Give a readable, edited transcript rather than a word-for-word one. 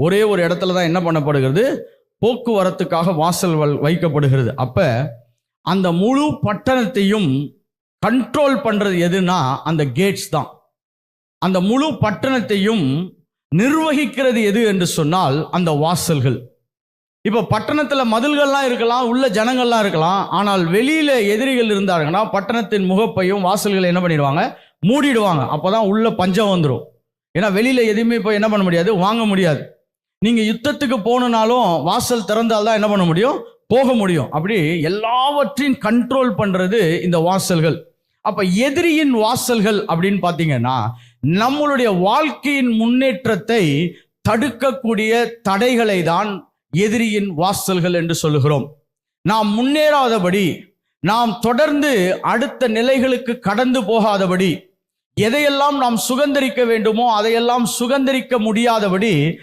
ஒரே ஒரு இடத்துல தான் என்ன பண்ணப்படுகிறது, போக்குவரத்துக்காக வாசல் வைக்கப்படுகிறது. அப்ப அந்த முழு பட்டணத்தையும் கண்ட்ரோல் பண்றது எதுனா அந்த கேட்ஸ் தான். அந்த முழு பட்டணத்தையும் நிர்வகிக்கிறது எது என்று சொன்னால் அந்த வாசல்கள். இப்ப பட்டணத்துல மதில்கள்லாம் இருக்கலாம், உள்ள ஜனங்கள்லாம் இருக்கலாம். ஆனால் வெளியில எதிரிகள் இருந்தாங்கன்னா பட்டணத்தின் முகப்பையும் வாசல்களை என்ன பண்ணிடுவாங்க, மூடிடுவாங்க. அப்பதான் உள்ள பஞ்சம் வந்துடும். ஏன்னா வெளியில எதுவுமே இப்போ என்ன பண்ண முடியாது, வாங்க முடியாது. நீங்க யுத்தத்துக்கு போனாலும் வாசல் திறந்தால்தான் என்ன பண்ண முடியும், போக முடியும். அப்படி எல்லாவற்றையும் கண்ட்ரோல் பண்றது இந்த வாசல்கள். அப்ப எதிரியின் வாசல்கள் அப்படின்னு பாத்தீங்கன்னா நம்மளுடைய வாழ்க்கையின் முன்னேற்றத்தை தடுக்கக்கூடிய தடைகளை தான் எதிரியின் வாசல்கள் என்று சொல்லுகிறோம். நாம் முன்னேறாதபடி, நாம் தொடர்ந்து அடுத்த நிலைகளுக்கு கடந்து போகாதபடி, எதையெல்லாம் நாம் சுதந்திரிக்க வேண்டுமோ அதையெல்லாம் சுதந்திரிக்க முடியாதபடி